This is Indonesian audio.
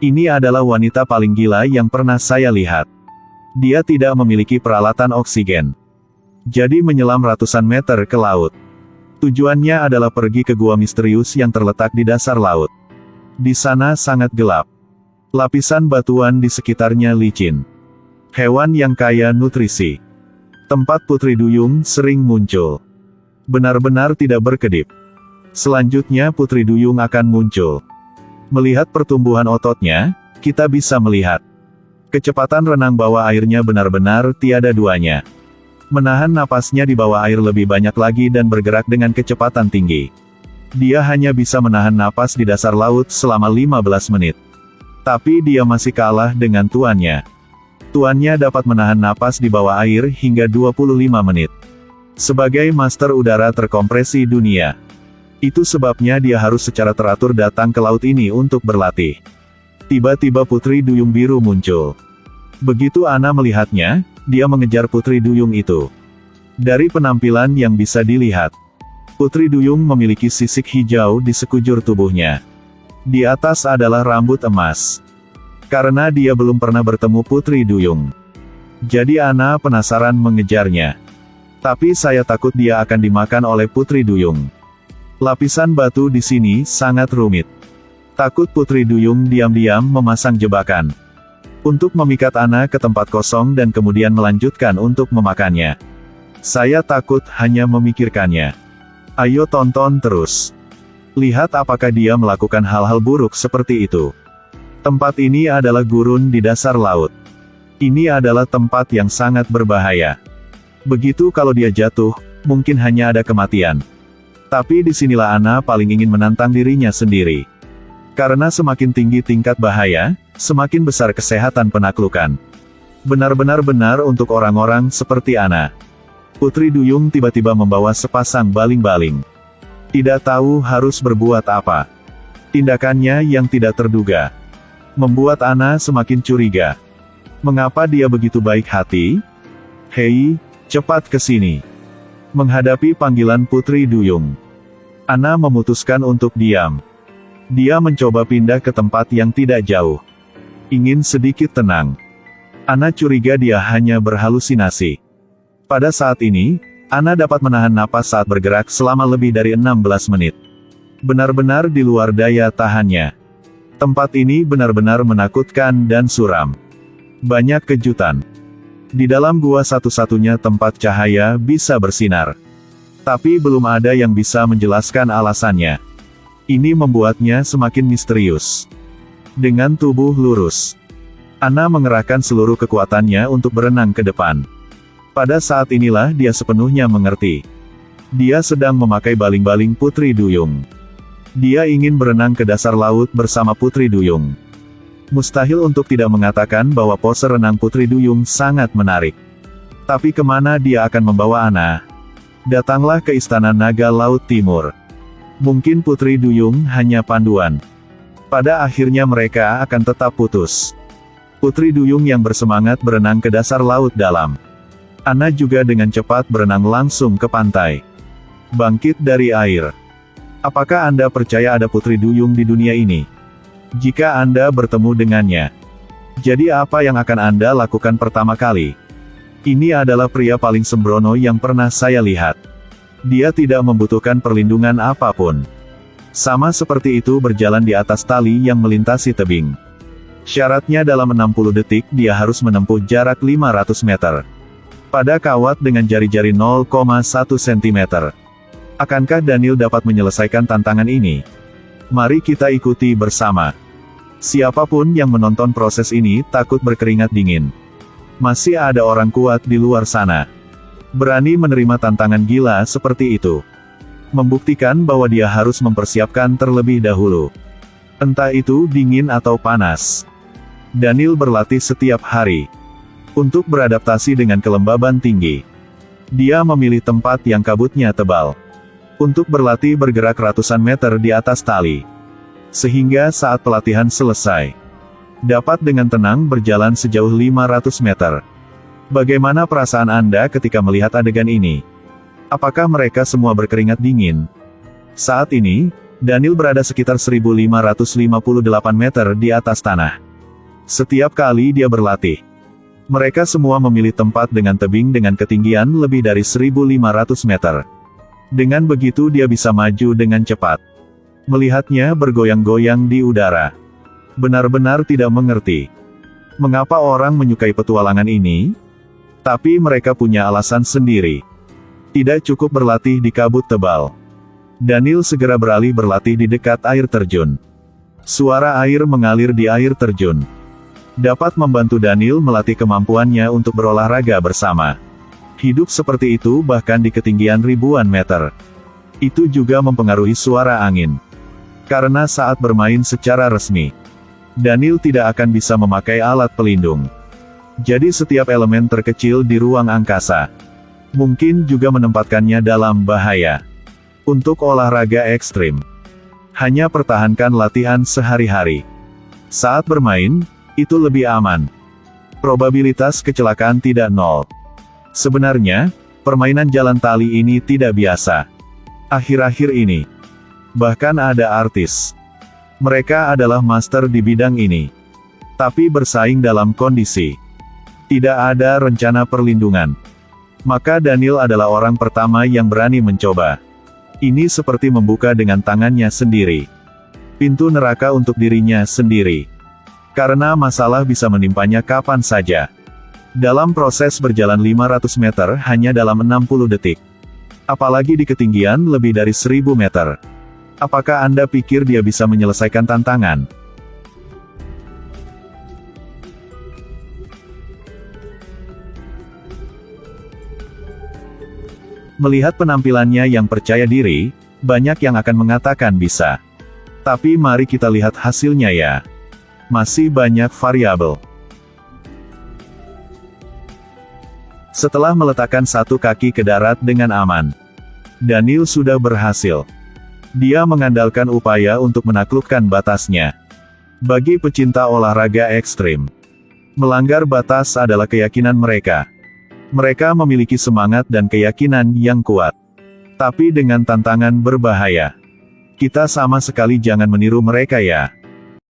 Ini adalah wanita paling gila yang pernah saya lihat. Dia tidak memiliki peralatan oksigen. Jadi menyelam ratusan meter ke laut. Tujuannya adalah pergi ke gua misterius yang terletak di dasar laut. Di sana sangat gelap. Lapisan batuan di sekitarnya licin. Hewan yang kaya nutrisi. Tempat Putri Duyung sering muncul. Benar-benar tidak berkedip. Selanjutnya Putri Duyung akan muncul. Melihat pertumbuhan ototnya, kita bisa melihat. Kecepatan renang bawah airnya benar-benar tiada duanya. Menahan napasnya di bawah air lebih banyak lagi dan bergerak dengan kecepatan tinggi. Dia hanya bisa menahan napas di dasar laut selama 15 menit. Tapi dia masih kalah dengan tuannya. Tuannya dapat menahan napas di bawah air hingga 25 menit. Sebagai master udara terkompresi dunia. Itu sebabnya dia harus secara teratur datang ke laut ini untuk berlatih. Tiba-tiba Putri Duyung biru muncul. Begitu Ana melihatnya, dia mengejar Putri Duyung itu. Dari penampilan yang bisa dilihat, Putri Duyung memiliki sisik hijau di sekujur tubuhnya. Di atas adalah rambut emas. Karena dia belum pernah bertemu Putri Duyung. Jadi Ana penasaran mengejarnya. Tapi saya takut dia akan dimakan oleh Putri Duyung. Lapisan batu di sini sangat rumit. Takut Putri Duyung diam-diam memasang jebakan. Untuk memikat Ana ke tempat kosong dan kemudian melanjutkan untuk memakannya. Saya takut hanya memikirkannya. Ayo tonton terus. Lihat apakah dia melakukan hal-hal buruk seperti itu. Tempat ini adalah gurun di dasar laut. Ini adalah tempat yang sangat berbahaya. Begitu kalau dia jatuh, mungkin hanya ada kematian. Tapi disinilah Ana paling ingin menantang dirinya sendiri. Karena semakin tinggi tingkat bahaya, semakin besar kesehatan penaklukan. Benar-benar benar untuk orang-orang seperti Ana. Putri Duyung tiba-tiba membawa sepasang baling-baling. Tidak tahu harus berbuat apa. Tindakannya yang tidak terduga membuat Ana semakin curiga. Mengapa dia begitu baik hati? Hei, cepat ke sini. Menghadapi panggilan Putri Duyung, Ana memutuskan untuk diam. Dia mencoba pindah ke tempat yang tidak jauh. Ingin sedikit tenang. Ana curiga dia hanya berhalusinasi. Pada saat ini, Ana dapat menahan napas saat bergerak selama lebih dari 16 menit. Benar-benar di luar daya tahannya. Tempat ini benar-benar menakutkan dan suram. Banyak kejutan. Di dalam gua satu-satunya tempat cahaya bisa bersinar. Tapi belum ada yang bisa menjelaskan alasannya. Ini membuatnya semakin misterius. Dengan tubuh lurus, Ana mengerahkan seluruh kekuatannya untuk berenang ke depan. Pada saat inilah dia sepenuhnya mengerti. Dia sedang memakai baling-baling Putri Duyung. Dia ingin berenang ke dasar laut bersama Putri Duyung. Mustahil untuk tidak mengatakan bahwa pose renang Putri Duyung sangat menarik. Tapi kemana dia akan membawa Ana? Datanglah ke Istana Naga Laut Timur. Mungkin Putri Duyung hanya panduan. Pada akhirnya mereka akan tetap putus. Putri Duyung yang bersemangat berenang ke dasar laut dalam. Ana juga dengan cepat berenang langsung ke pantai. Bangkit dari air. Apakah Anda percaya ada Putri Duyung di dunia ini? Jika Anda bertemu dengannya, jadi apa yang akan Anda lakukan pertama kali? Ini adalah pria paling sembrono yang pernah saya lihat. Dia tidak membutuhkan perlindungan apapun. Sama seperti itu berjalan di atas tali yang melintasi tebing. Syaratnya dalam 60 detik dia harus menempuh jarak 500 meter. Pada kawat dengan jari-jari 0,1 cm. Akankah Daniel dapat menyelesaikan tantangan ini? Mari kita ikuti bersama. Siapapun yang menonton proses ini takut berkeringat dingin. Masih ada orang kuat di luar sana. Berani menerima tantangan gila seperti itu. Membuktikan bahwa dia harus mempersiapkan terlebih dahulu. Entah itu dingin atau panas. Daniel berlatih setiap hari. Untuk beradaptasi dengan kelembaban tinggi. Dia memilih tempat yang kabutnya tebal. Untuk berlatih bergerak ratusan meter di atas tali. Sehingga saat pelatihan selesai, dapat dengan tenang berjalan sejauh 500 meter. Bagaimana perasaan Anda ketika melihat adegan ini? Apakah mereka semua berkeringat dingin? Saat ini, Daniel berada sekitar 1558 meter di atas tanah. Setiap kali dia berlatih, mereka semua memilih tempat dengan tebing dengan ketinggian lebih dari 1500 meter. Dengan begitu dia bisa maju dengan cepat. Melihatnya bergoyang-goyang di udara. Benar-benar tidak mengerti mengapa orang menyukai petualangan ini. Tapi mereka punya alasan sendiri. Tidak cukup berlatih di kabut tebal. Daniel segera beralih berlatih di dekat air terjun. Suara air mengalir di air terjun dapat membantu Daniel melatih kemampuannya untuk berolahraga bersama. Hidup seperti itu bahkan di ketinggian ribuan meter. Itu juga mempengaruhi suara angin. Karena saat bermain secara resmi, Daniel tidak akan bisa memakai alat pelindung. Jadi setiap elemen terkecil di ruang angkasa mungkin juga menempatkannya dalam bahaya. Untuk olahraga ekstrim, hanya pertahankan latihan sehari-hari. Saat bermain, itu lebih aman. Probabilitas kecelakaan tidak nol. Sebenarnya, permainan jalan tali ini tidak biasa. Akhir-akhir ini, bahkan ada artis. Mereka adalah master di bidang ini. Tapi bersaing dalam kondisi tidak ada rencana perlindungan. Maka Daniel adalah orang pertama yang berani mencoba. Ini seperti membuka dengan tangannya sendiri pintu neraka untuk dirinya sendiri. Karena masalah bisa menimpanya kapan saja. Dalam proses berjalan 500 meter hanya dalam 60 detik. Apalagi di ketinggian lebih dari 1000 meter. Apakah Anda pikir dia bisa menyelesaikan tantangan? Melihat penampilannya yang percaya diri, banyak yang akan mengatakan bisa. Tapi mari kita lihat hasilnya ya. Masih banyak variabel. Setelah meletakkan satu kaki ke darat dengan aman, Daniel sudah berhasil. Dia mengandalkan upaya untuk menaklukkan batasnya. Bagi pecinta olahraga ekstrim, melanggar batas adalah keyakinan mereka. Mereka memiliki semangat dan keyakinan yang kuat. Tapi dengan tantangan berbahaya. Kita sama sekali jangan meniru mereka ya.